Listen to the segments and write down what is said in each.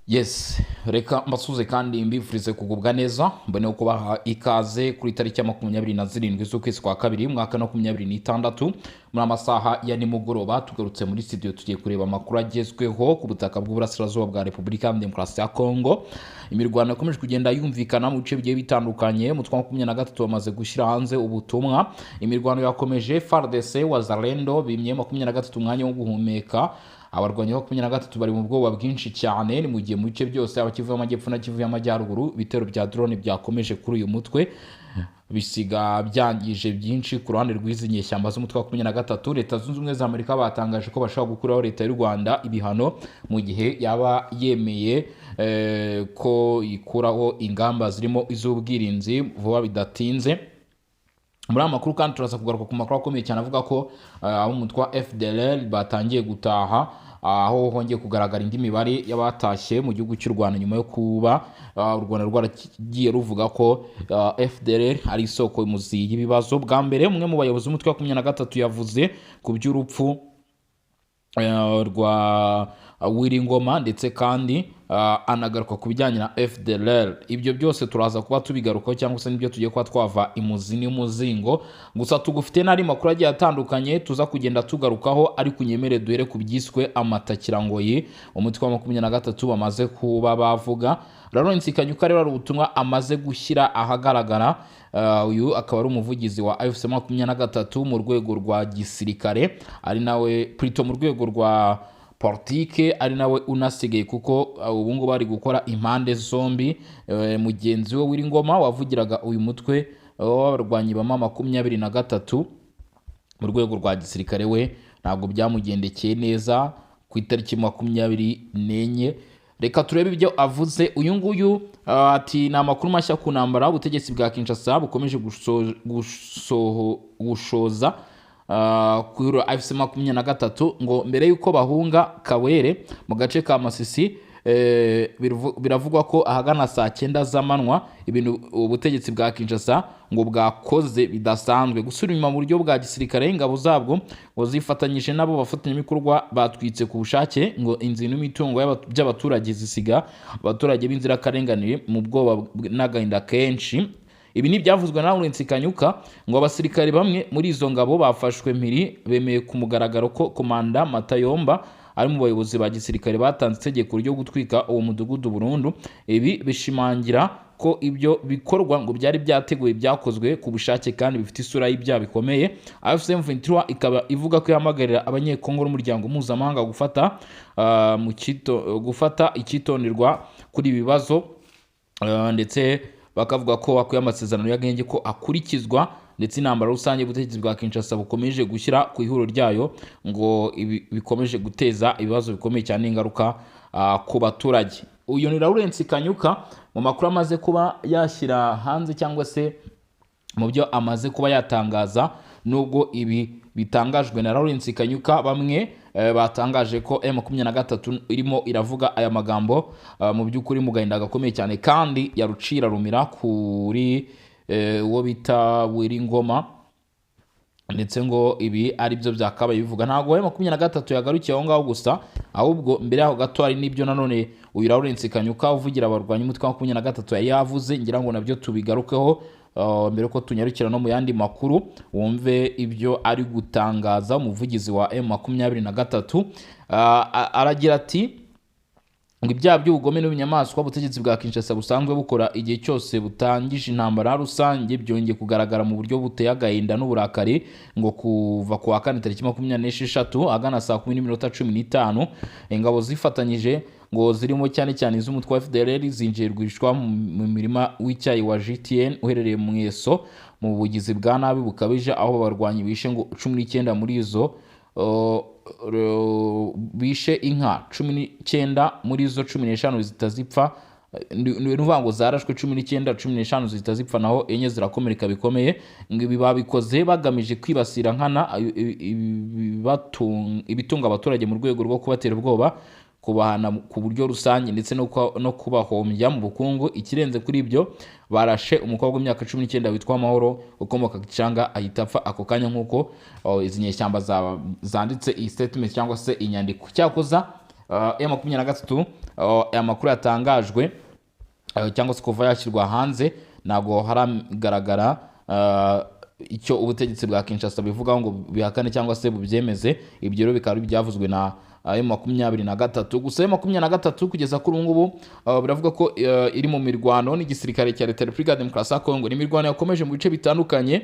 Yes, reka mbasuze kandi mbifurize kugubwa neza mbone kubaha ikaze kuri tariki ya 27 z'ukwezi kwa kabiri mwaka 2026 muri amasaha ya nimugoroba tugarutse muri studio tugiye kureba amakuru agezweho ku butaka bw'uburasirazuba bwa Repubulika ya Demokarasi ya Kongo. Imirwano yakomeje kugenda yumvikana mu bice bigiye bitandukanye mu twa 23 bamaze gushyira hanze ubutumwa. Imirwano yakomeje, Fardc wazalendo bimye 23 umwanya wo guhumeka. Abarwanyi ba 23 bari mu bwoba bwinshi cyane, ni mu gihe mu bice byose abakivuye amajyepfo na kivuye amajyaruguru bitero bya drone byakomeje kuri uyu mutwe bisiga byangije byinshi ku ruhande rw'izi nyeshyamba z'umutwe wa 23. Leta zunze ubumwe za Amerika batangaje ko bashaka gukuraho leta y'u Rwanda ibihano mu gihe yaba yemeye ko ikuraho ingamba zirimo iz'ubwirinzi vuba bidatinze. Muri amakuru kandi turaza kugaruka ku makuru akomeye cyane avuga ko abo umutwe wa FDLR batangiye gutaha, aho hongeye kugaragara indi mibare y'abatashye mu gihugu cy'u Rwanda nyuma yo kuba u Rwanda rwaragiye ruvuga ko FDLR ari isoko y'umuzi y'ibibazo. Bwa mbere umwe mu bayobozi b'umutwe wa 23 yavuze ku by'urupfu rwa Wiringoma ndetse kandi anagaruka ku bijyanye na FDLR. Ibyo byose turaza kuba tubigarukaho cyangwa se nibyo tugiye kuba twava imuzi n'umuzingo. Gusa tugufite n'ari makuru agiye atandukanye tuza kugenda tugarukaho, ari kunyemere duhere ku byiswe amatakirangoyi umutwe wa 23 bamaze kuba bavuga. Ry'Abasirikare rero ari ubutumwa amaze gushyira ahagaragara. Uyu akaba ari umuvugizi wa AFC 23 mu rwego rwa gisirikare, ari nawe plutôt mu rwego rwa politike, ari nawe unasigaye kuko ubu ngo bari gukora impande zombi. Mugenzi we Wiringoma wavugiraga uyu mutwe w'abarwanyi ba 23 mu rwego rwa gisirikare we ntabwo byamugendekeye neza ku itariki 24. Reka turebe ibyo avuze. Uyu nguyu ati na makuru mashya ku ntambara ubutegetsi bwa Kinshasa bukomeje gushoza kuri AFC 23 ngo mbere yuko bahunga Kawere mu gace ka Masisi. Biravugwa ko ahagana saa 9 z'amanywa ibintu ubutegetsi bwa Kinshasa ngo bwakoze bidasanzwe gusura inyuma mu buryo bwa gisirikare. Ingabo zabwo ngo zifatanyije nabo bafatanyamikorwa batwitse ku bushake ngo inzu n'imitungo by'abaturage zisiga abaturage b'inzira karenganiye mu bwoba n'agahinda kenshi. Ibi ni byavuzwe na Ry'Abasirikare ngo abasirikare bamwe muri izo ngabo bafashwe mpiri, bemeye ku mugaragaro ko komanda Matayomba ari mu bayobozi ba gisirikare batanze itegeko ryo gutwika uwo mudugudu burundu. Ibi bishimangira ko ibyo bikorwa ngo byari byateguye byakozwe ku bushake kandi bifite isura y'ibyaha bikomeye. AFC 23 ikaba ivuga ko yamagarira abanyekongo n'umuryango mpuzamahanga gufata icyitonderwa kuri ibi bibazo, ndetse bakavuga ko bakwiye amasezerano y'agahenge ko akurikizwa, ndetse intambara rusange ubutegetsi bwa Kinshasa bukomeje gushyira ku ihuro ryayo ngo bikomeje guteza ibibazo bikomeye cyane ingaruka ku baturage. Uyu ni Ry'Abasirikare mu makuru amaze kuba yashyira hanze cyangwa se mu byo amaze kuba yatangaza. Nubwo ibi bitangajwe na Ry'Abasirikare, bamwe batangaje ko M23 irimo iravuga aya magambo mu by'ukuri mu gahinda gakomeye cyane kandi yarucira rumira kuri uwo bita Wiringoma, ndetse ngo ibi ari byo byakabaye bivuga. Ntabwo M23 yagarukiye aho ngaho gusa, ahubwo mbere yaho gato hari n'ibyo nanone uyu Ry'Abasirikare uvugira abarwanyi umutwe wa 23 yavuze, ngira ngo nabyo tubigarukeho mbere ko tunyarukira no mu yandi makuru wumve ibyo ari gutangaza. Umuvugizi wa M23 aragira ati ngo ibyaha by'ubugome n'ubunyamaswa ubutegetsi bwa Kinshasa busanzwe bukora igihe cyose butangije intambara rusange byongeye kugaragara mu buryo buteye agahinda n'uburakari ngo kuva ku wa 4 tariki 26 agana saa 10:15 ingabo zifatanyije ngo zirimo cyane cyane iz'umutwe wa FDLR zinjiye rwishwa mu mirima w'icyayi wa GTN uherereye mu Mweso mu bugizi bwa nabi bukabije, aho abarwanyi bishe ngo 19 muri izo bishe inka 19 muri izo 15 zitazipfa. Ni ukuvuga ngo zarashwe 15 zitazipfa naho enye zirakomereka bikomeye. Ngo ibi babikoze bagamije kwibasira nkana ibitunga abaturage mu rwego rwo kubatera ubwoba, kubahana ku buryo rusange ndetse no kubahombya mu bukungu. Ikirenze kuri ibyo barashe umukobwa w'imyaka 19 witwa Mahoro ukomoka Gicanga ahita apfa ako kanya nk'uko izi nyeshyamba zanditse iyi statement cyangwa se inyandiko. Cyakoza M23 amakuru yatangajwe cyangwa se kuva yashyirwa hanze ntabwo haragaragara icyo ubutegetsi bwa Kinshasa bivugaho ngo bihakane cyangwa se bubyemeze. Ibyo rero bikaba byavuzwe na M23. Gusa M23 kugeza kuri ubu ngubu biravuga ko iri mu mirwano n'igisirikare cya leta ya Repubulika ya Demokarasi ya Kongo. Ni imirwano yakomeje mu bice bitandukanye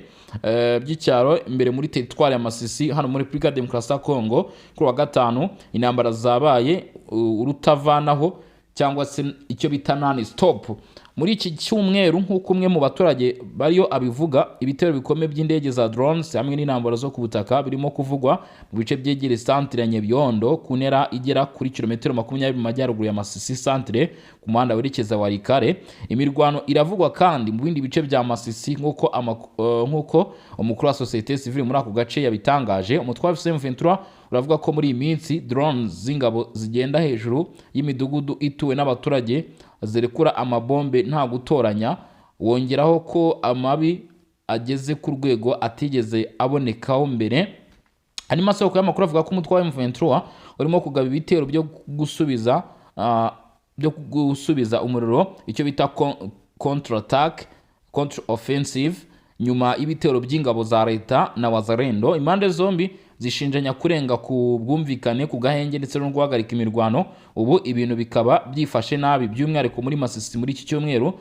by'icyaro imbere muri teritwari ya Masisi hano muri Repubulika ya Demokarasi ya Kongo. Kuri wa gatanu intambara zabaye urutavanaho cyangwa se icyo bita non stop. Muri iki cyumweru nk'uko umwe mu baturage bariyo abivuga, ibitero bikomeye by'indege za drones hamwe n'intambara zo ku butaka birimo kuvugwa mu bice byegereye centre ya Nyebyondo ku ntera igera kuri kilometero 20 mu majyaruguru ya Masisi centre ku muhanda werekeza wa Rikare. Imirwano iravugwa kandi mu bindi bice bya Masisi nk'uko umukuru wa societe civile muri ako gace yabitangaje. Umutwe wa M23 uravuga ko muri iyi minsi drones z'ingabo zigenda hejuru y'imidugudu ituwe n'abaturage zirekura amabombe nta gutoranya. Wongeraho ko amabi ageze ku rwego atigeze abonekaho mbere. Hanyuma soko y'amakuru avuga ko umutwe wa M23 urimo kugaba ibitero byo gusubiza umuriro, icyo bita counter attack, counter offensive, nyuma y'ibitero by'ingabo za leta na wazalendo. Impande zombi zishinjanya kurenga ku bwumvikane ku gahenge ndetse no guhagarika imirwano. Ubu ibintu bikaba byifashe nabi by'umwihariko muri Masisi muri iki cyumweru.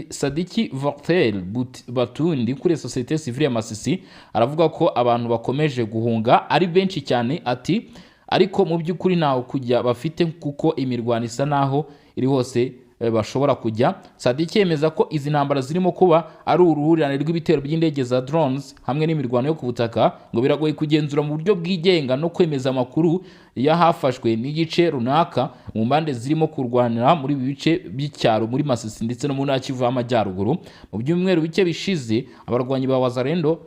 Sadiki Vortel Batundi kuri societe civile ya Masisi aravuga ko abantu bakomeje guhunga ari benshi cyane, ati ariko mu by'ukuri naho kujya bafite kuko imirwano isa naho iri hose bashobora kujya. Sadiki yemeza ko izi ntambara zirimo kuba ari uruhurirane rw'ibitero by'indege za drones hamwe n'imirwano yo ku butaka, ngo biragoye kugenzura mu buryo bwigenga no kwemeza amakuru yahafashwe n'igice runaka mu mbande zirimo kurwanira muri ibi bice by'icyaro muri Masisi ndetse no mu ntara Kivu y'Amajyaruguru. Mu byumweru bike bishize abarwanyi ba wazalendo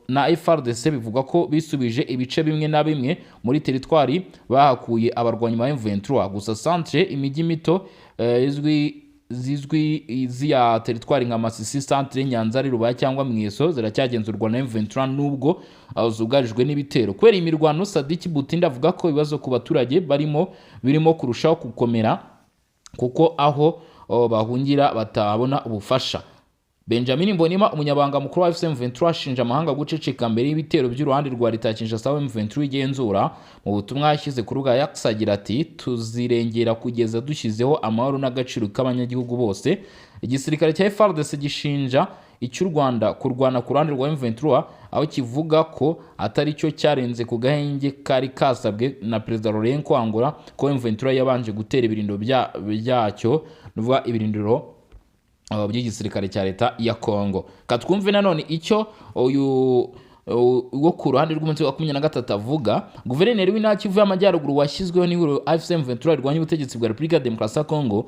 na Fardc bivuga ko bisubije ibice bimwe na bimwe muri teritwari bahakuye abarwanyi ba M23. Gusa centre imijyi mito zizwi ziya teritwari nka Masisi centre, Nyanzari, Rubaya cyangwa Mweso ziracyagenzurwa na M23 nubwo zugarijwe n'ibitero. Kwera imirwano, Sadiki Butinda avuga ko ibibazo ku baturage birimo kurushaho gukomera kuko aho bahungira batabona ubufasha. Benjamin Mbonima umunyabanga mukuru wa M23 ashinja amahanga guceceka mbere y'ibitero by'uruhande rwa leta ya Kinshasa M23 igenzura. Mu butumwa yashyize ku rubuga X agira ati tuzirengera kugeza dushyizeho amahoro n'agaciro k'abanyagihugu bose. Igisirikare cya Fardc gishinja icy'u Rwanda kurwana ku ruhande rwa M23 aho kivuga ko atari cyo cyarenze ku gahenge kari kasabwe na Perezida Laurent Kwangura ko M23 yabanje gutera ibirindiro byacyo, nuvuga ibirindiro by'igisirikare cya leta ya Kongo. Katwumve nanone icyo uwo ku ruhande rw'umutwe wa 23 avuga. Guverineri w'intara Kivu y'Amajyaruguru washyizweho n'ihuriro M23 rirwanya ubutegetsi bwa Repubulika ya Demokarasi ya Kongo,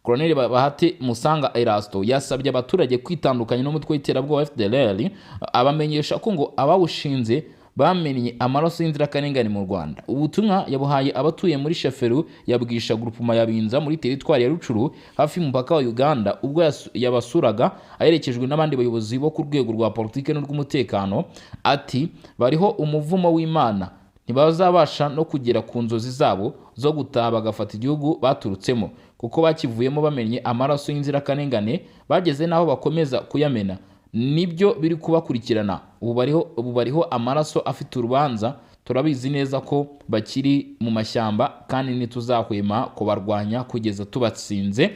Colonel Bahati Musanga Erasto yasabye abaturage kwitandukanya n'umutwe w'iterabwoba FDLR, abamenyesha ko ngo abawushinze bamenye amaraso y'inzirakarengane mu Rwanda. Ubutumwa yabuhaye abatuye muri Sheferu yabwisha groupema yabinza muri teritwari ya Rucuru hafi y'umupaka wa Uganda ubwo yabasuraga aherekejwe n'abandi bayobozi bo ku rwego rwa politike n'urw'umutekano. Ati bariho umuvumo w'Imana, ntibazabasha no kugera ku nzozi zabo zo gutaha bagafata igihugu baturutsemo kuko bakivuyemo bamenye amaraso y'inzirakarengane, bageze naho bakomeza kuyamena. Nibyo biri kubakurikirana. Ubu bariho amaraso afite urubanza. Turabizi neza ko bakiri mu mashyamba kandi ntituzahwema kubarwanya kugeza tubatsinze.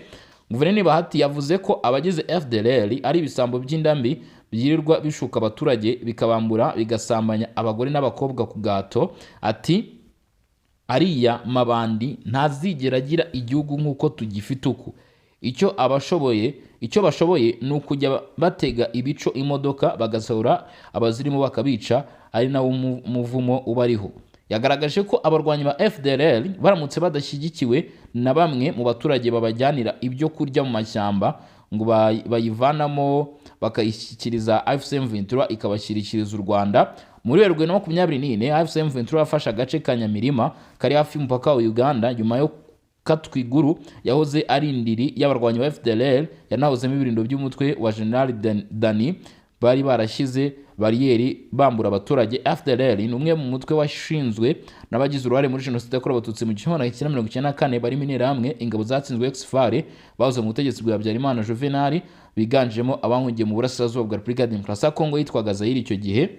Guverineri Bahati yavuze ko abagize FDLR ari ibisambo by'indambi byirirwa bishuka abaturage bikabambura bigasambanya abagore n'abakobwa ku gato. Ati ariya mabandi ntazigera agira igihugu nk'uko tugifite uku. Icyo bashoboye ni ukujya batega ibico imodoka bagasahura abazirimo bakabica, ari nawo umuvumo ubariho. Yagaragaje ko abarwanyi ba FDLR baramutse badashyigikiwe na bamwe mu baturage babajyanira ibyo kurya mu mashyamba ngo bayivanamo bakayishyikiriza M23 ikabashyikiriza u Rwanda. Muri 2024 M23 yafashe agace ka Nyamirima kari hafi y'umupaka wa Uganda nyuma yo Katwiguru yahoze ari indiri y'abarwanyi ba FDLR yanahozemo ibirindo by'umutwe wa General Dani bari barashyize bariyeri bambura abaturage. FDLR ni umwe mu mutwe washinzwe n'abagize uruhare muri jenoside yakorewe abatutsi mu 1994 barimo interahamwe, ingabo zatsinzwe exfare bahoze mu butegetsi bwa Habyarimana Juvenal biganjemo abahungiye mu burasirazuba bwa Repubulika ya Demokarasi ya Kongo yitwaga Zaire icyo gihe.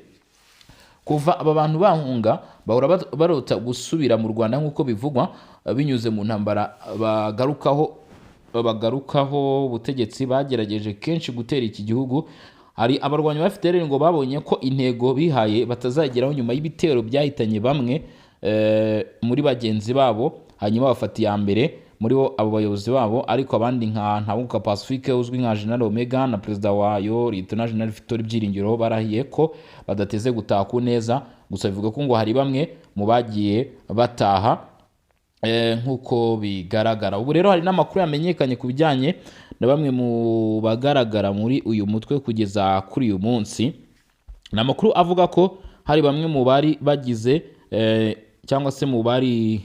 Kuva aba bantu bahunga bahora barota gusubira mu Rwanda nk'uko bivugwa, binyuze mu ntambara bagarukaho ubutegetsi bagerageje kenshi gutera iki gihugu. Hari abarwanyi ba FDLR ngo babonye ko intego bihaye batazageraho nyuma y'ibitero byahitanye bamwe muri bagenzi babo, hanyuma bafata iya mbere muri bo abo bayobozi babo, ariko abandi nka Ntabuka Pacifique uzwi nka General Omega na perezida wayo Lieutenant General Victor Byiringiro barahiye ko badateze gutaha ku neza. Gusa bivuga ko ngo hari bamwe mu bagiye bataha nk'uko bigaragara. Ubu rero hari n'amakuru yamenyekanye ku bijyanye na bamwe mu bagaragara muri uyu mutwe kugeza kuri uyu munsi. Ni amakuru avuga ko hari bamwe mu bari bagize cyangwa se mu bari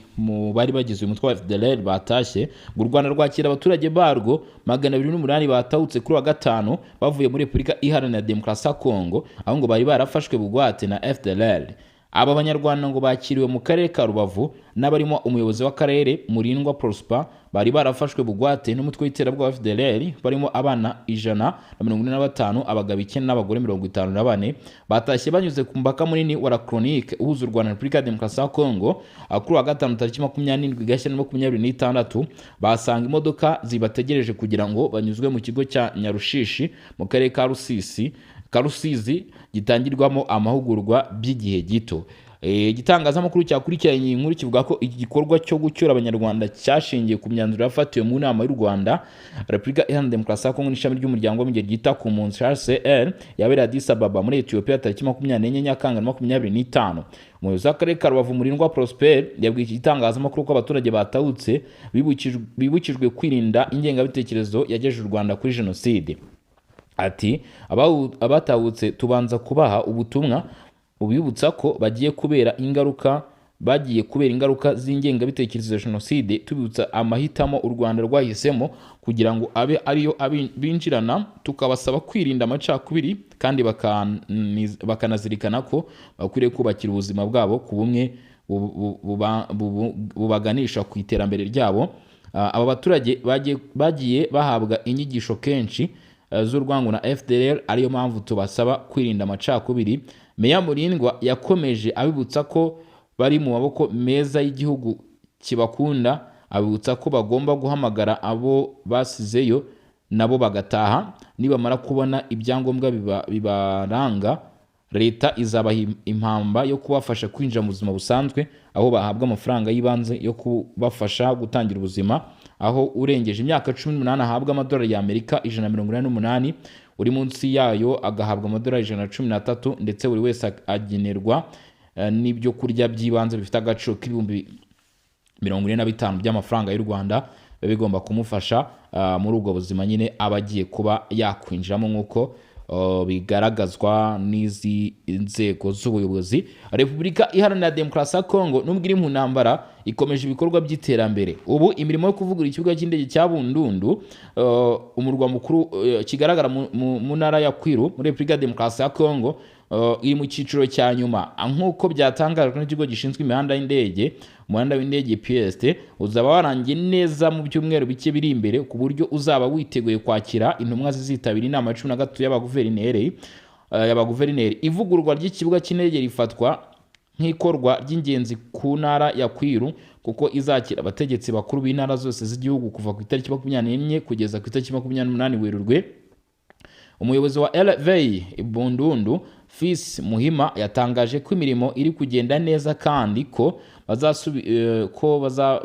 bagize uyu mutwe wa FDLR batashye. U Rwanda rwakira abaturage barwo 208 batahutse kuri wa gatanu bavuye muri Repubulika Iharanira Demokarasi ya Kongo, aho ngo bari barafashwe bugwate na FDLR. Aba banyarwanda ngo bakiriwe mu karere ka Rubavu n'abarimo umuyobozi w'akarere Murindwa Prosper, bari barafashwe bugwate n'umutwe w'iterabwoba wa FDLR barimo abana 145, abagabo 9 n'abagore 54. Batashye banyuze ku mbaka munini wa La Chronique uhuza u Rwanda na Repubulika ya Demokarasi ya Kongo. Kuri wa gatanu tariki 27 Gashyantare 2026 basanga imodoka zibategereje kugira ngo banyuzwe mu kigo cya Nyarushishi mu karere ka Rusizi gitangirwamo amahugurwa by'igihe gito. Igitangazamakuru cyakurikiranye inkuru kivuga ko iki gikorwa cyo gucyura abanyarwanda cyashingiye ku myanzuro yafatiwe mu nama y'u Rwanda, Repubulika Iharanira Demokarasi ya Kongo n'ishami ry'umuryango w'abibumbye ryita ku mpunzi HCR yabereye Addis Ababa muri Ethiopia tariki 24 Nyakanga 2025. Umuyobozi w'akarere ka Rubavu Murindwa Prosper yabwiye iki gitangazamakuru ko abaturage batahutse bibukijwe kwirinda ingengabitekerezo yagejeje u Rwanda kuri jenoside. Ati abatahutse tubanza kubaha ubutumwa ubibutsa ko bagiye kubera ingaruka z'ingengabitekerezo ya jenoside, tubibutsa amahitamo u Rwanda rwahisemo kugira ngo abe ariyo binjirana, tukabasaba kwirinda amacakubiri kandi bakanazirikana ko bakwiriye kubakira ubuzima bwabo ku bumwe bubaganisha ku iterambere ryabo. Aba baturage bagiye bahabwa inyigisho kenshi z'urwango na FDLR, ariyo mpamvu tubasaba kwirinda amacakubiri. Meya Murindwa yakomeje abibutsa ko bari mu maboko meza y'igihugu kibakunda, abibutsa ko bagomba guhamagara abo basizeyo nabo bagataha. Nibamara kubona ibyangombwa bibaranga, leta izabaha impamba yo kubafasha kwinjira mu buzima busanzwe, aho bahabwa amafaranga y'ibanze yo kubafasha gutangira ubuzima, aho urengeje imyaka 18 ahabwa amadolari y'Amerika 148, uri munsi yayo agahabwa amadolari 113, ndetse buri wese agenerwa n'ibyo kurya by'ibanze bifite agaciro k'ibihumbi 45 by'amafaranga y'u Rwanda, bigomba kumufasha muri ubwo buzima nyine abagiye kuba yakwinjiramo nk'uko bigaragazwa n'izi nzego z'ubuyobozi. Repubulika Iharanira Demokarasi ya Kongo nubwo iri mu ntambara ikomeje ibikorwa by'iterambere. Ubu imirimo yo kuvugurura ikibuga cy'indege cya Bundundu, umurwa mukuru, kigaragara mu ntara ya Kwilu muri Repubulika ya Demokarasi ya Kongo, iri mu cyiciro cya nyuma nk'uko byatangajwe n'ikigo gishinzwe imihanda y'indege. Umuhanda w'indege PST uzaba warangiye neza mu byumweru bike biri imbere, ku buryo uzaba witeguye kwakira intumwa zizitabira inama 13 y'abaguverineri. Ivugururwa ry'ikibuga cy'indege rifatwa nk'ikorwa ry'ingenzi ku ntara ya Kwilu, kuko izakira abategetsi bakuru b'intara zose z'igihugu kuva ku itariki 24 kugeza ku itariki 28 Werurwe. Umuyobozi wa LV Bundundu Fils Muhima yatangaje ko imirimo iri kugenda neza kandi ko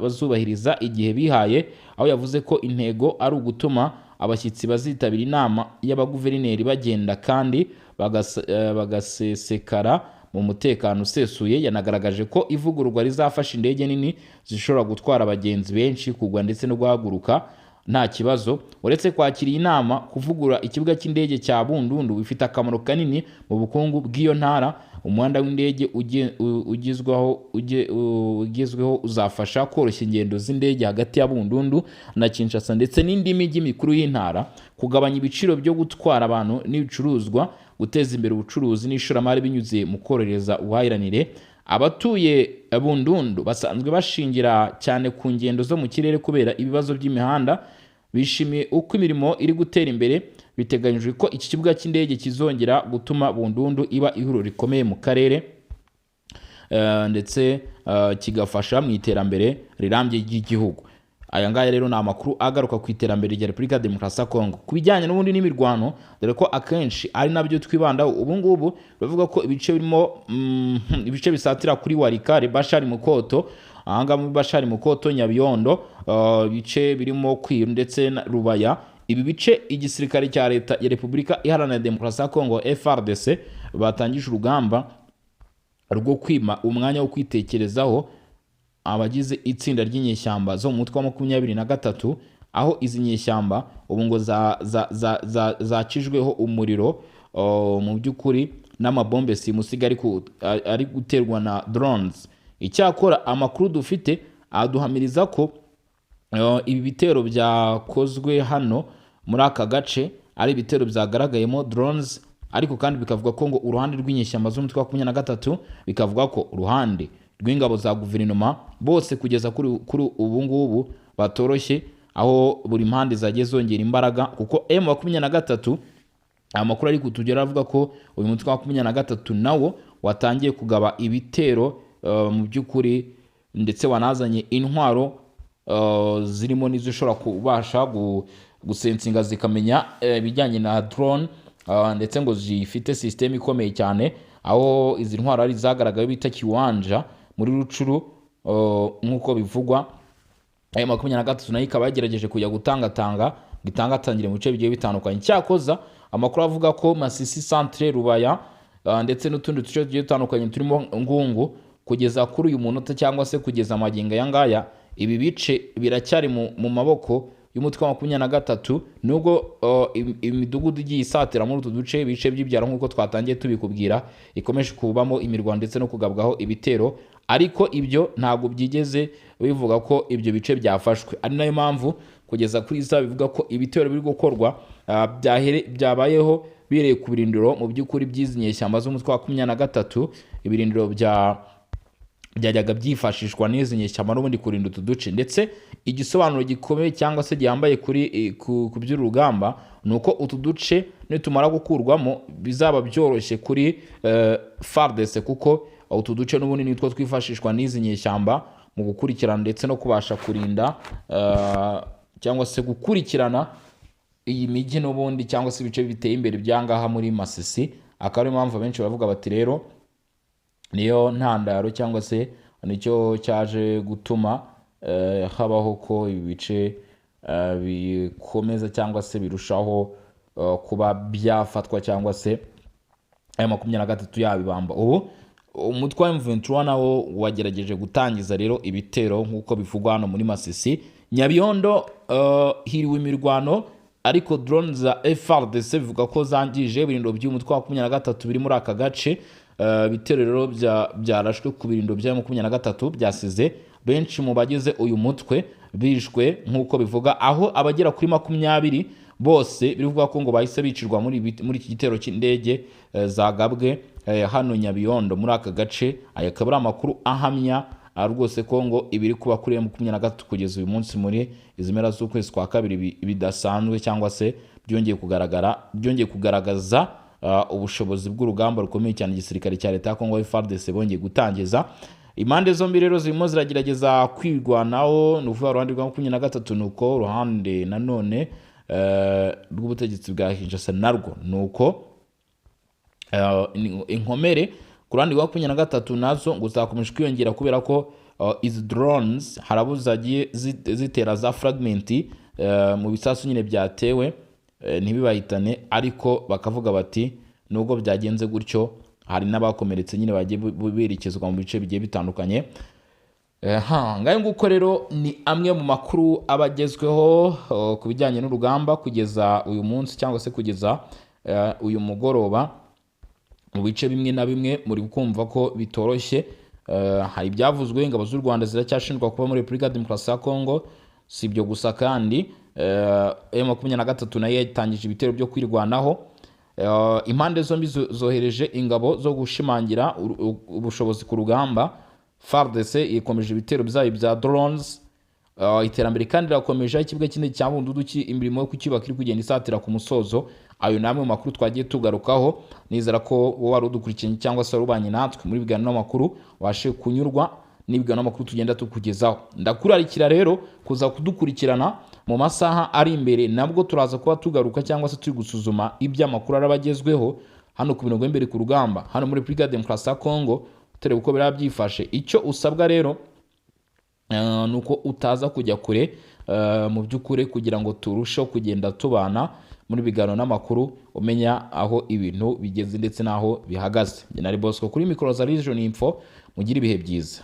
bazubahiriza igihe bihaye, aho yavuze ko intego ari ugutuma abashyitsi bazitabira inama y'abaguverineri bagenda kandi bagasesekara mu mutekano usesuye. Yanagaragaje ko ivugururwa rizafasha indege nini zishobora gutwara abagenzi benshi kugwa ndetse no guhaguruka nta kibazo. Uretse kwakira inama, kuvugura ikibuga cy'indege cya Bundundu bifite akamaro kanini mu bukungu bw'iyo ntara. Umuhanda w'indege ugezweho uzafasha koroshya ingendo z'indege hagati ya Bundundu na Kinshasa ndetse n'indi mijyi mikuru y'intara, kugabanya ibiciro byo gutwara abantu n'ibicuruzwa, guteza imbere ubucuruzi n'ishoramari binyuze mu korohereza ubuhahiranire. Abatuye Bundundu basanzwe bashingira cyane ku ngendo zo mu kirere kubera ibibazo by'imihanda. Bishimiye uko imirimo iri gutera imbere. Biteganyijwe ko iki kibuga cy'indege kizongera gutuma Bundundu iba ihuriro rikomeye mu karere, ndetse kigafasha mu iterambere rirambye ry'igihugu. Aya ngaya rero ni amakuru agaruka ku iterambere rya Repubulika ya Demokarasi ya Kongo. Ku bijyanye n'ubundi n'imirwano, dore ko akenshi ari nabyo twibandaho ubu ngubu, bavuga ko ibice bisatira kuri Walikare, Bashari Mukoto, ahanga muri Bashari Mukoto, Nyabiyondo, ibice birimo Kwiru ndetse na Rubaya. Ibi bice igisirikare cya leta ya Repubulika Iharanira Demokarasi ya Kongo Fardc batangije urugamba rwo kwima umwanya wo kwitekerezaho abagize itsinda ry'inyeshyamba zo mu mutwe wa 23, aho izi nyeshyamba ubu ngo zacishweho umuriro mu by'ukuri n'amabombe simusiga ari guterwa na drones. Icyakora amakuru dufite aduhamiriza ko ibi bitero byakozwe hano muri aka gace ari ibitero byagaragayemo drones, ariko kandi bikavuga ko ngo uruhande rw'inyeshyamba z'umutwe wa 23 bikavuga ko uruhande rw'ingabo za guverinoma bose kugeza kuri ubu ngubu batoroshye, aho buri mpande zagiye zongera imbaraga, kuko M23 amakuru ari kutugera avuga ko uyu mutwe wa 23 nawo watangiye kugaba ibitero mu by'ukuri, ndetse wanazanye intwaro zirimo n'izo kubasha gusensinga zikamenya ibijyanye na drone, ndetse ngo zifite system ikomeye cyane, aho izi ntwaro ari zagaragaye bita kiwanja muri Rucuru nk'uko bivugwa. Aya 23 nayo ikaba yagerageje kujya gitangatangire mu bice bigiye bitandukanye. Cyakoza amakuru avuga ko Masisi centre, Rubaya ndetse n'utundi duce tugiye bitandukanye turimo Ngungu, kugeza kuri uyu munota cyangwa se kugeza magingo yangaya, ibi bice biracyari mu maboko y'umutwe wa 23, nubwo imidugudu igiye isatira muri utu duce ibice by'ibyaro nk'uko twatangiye tubikubwira ikomeje kubamo imirwano ndetse no kugabwaho ibitero, ariko ibyo ntabwo byigeze bivuga ko ibyo bice byafashwe. Ari nayo mpamvu kugeza kuri isa bivuga ko ibitero biri gukorwa byabayeho bireye ku birindiro mu by'ukuri by'izi nyeshyamba z'umutwe wa 23, ibirindiro byajyaga byifashishwa n'izi nyeshyamba n'ubundi kurinda utu duce. Ndetse igisobanuro gikomeye cyangwa se gihambaye ku by'urugamba ni uko utu duce nitumara gukurwamo bizaba byoroshye kuri Fardc, kuko utu duce n'ubundi nitwo twifashishwa n'izi nyeshyamba mu gukurikirana ndetse no kubasha kurinda cyangwa se gukurikirana iyi mijyi n'ubundi cyangwa se ibice biteye imbere byangaha muri Masisi. Akaba ari impamvu benshi bavuga bati rero niyo ntandaro cyangwa se nicyo cyaje gutuma habaho ko ibi bice bikomeza cyangwa se birushaho kuba byafatwa cyangwa se aya 23 yabibamba. Ubu umutwe wa M23 nawo wagerageje gutangiza rero ibitero nk'uko bivugwa hano muri Masisi. Nyabiyondo hiriwe imirwano, ariko drone za Fardc bivuga ko zangije ibirindo by'umutwe wa 23 biri muri aka gace. Bitero rero byarashwe ku birindo bya 23 byasize benshi mu bagize uyu mutwe bishwe nk'uko bivuga, aho abagera kuri 20 bose bivuga ko ngo bahise bicirwa muri iki gitero cy'indege zagabwe hano Nyabiyondo muri aka gace. Aya akaba ari amakuru ahamya rwose ko ngo ibiri kuba kuri M23 kugeza uyu munsi muri izimera z'ukwezi kwa kabiri bidasanzwe, cyangwa se byongeye kugaragaza ubushobozi bw'urugamba rukomeye cyane igisirikare cya leta ya Kongo Fardc bongeye gutangiza. Impande zombi rero zirimo ziragerageza kwirwanaho, n'uvuga uruhande rwa 23 nuko uruhande nanone rw'ubutegetsi bwa Kinshasa narwo nuko inkomere ku ruhande rwa 23 nazo ngo zakomeje kwiyongera kubera ko izi drones harabuzagiye zitera za fragment mu bisasu nyine byatewe ntibibahitane, ariko bakavuga bati nubwo byagenze gutyo hari n'abakomeretse nyine bagiye berekezwa mu bice bigiye bitandukanye. ngayo nguko rero ni amwe mu makuru abagezweho ku bijyanye n'urugamba kugeza uyu munsi cyangwa se kugeza uyu mugoroba. Mu bice bimwe na bimwe muri kumva ko bitoroshye. Hari ibyavuzwe ingabo z'u Rwanda ziracyashinjwa kuba muri Repubulika ya Demokarasi ya Kongo. Si ibyo gusa kandi M23 nayo yatangije ibitero byo kwirwanaho. Impande zombi zohereje ingabo zo gushimangira ubushobozi ku rugamba. Fardc ikomeje ibitero byayo bya drones. Iterambere kandi rakomeje ikibuga kinini cya Bundudu imirimo yo kukibaka iri kugenda isatira ku musozo. Ayo namwe mu makuru twagiye tugarukaho. Nizera ko wari udukurikiranye cyangwa se warubanye natwe muri biganiro n'amakuru washe kunyurwa n'ibiganiro n'amakuru tugenda tukugezaho. Ndakurarikira rero kuza kudukurikirana mu masaha ari imbere, nabwo turaza kuba tugaruka cyangwa se turi gusuzuma iby'amakuru arabagezweho hano ku binogo imbere ku rugamba hano muri Repubulika ya Demokarasi ya Kongo. Turebe uko birabyifashe. Icyo usabwa rero nuko utaza kujya kure mu by'ukuri kugira ngo turusheho kugenda tubana muri biganiro n'amakuru umenya aho ibintu bigeze ndetse naho bihagaze. Nari Bosco kuri Micro za Region Info, mugira ibihe byiza.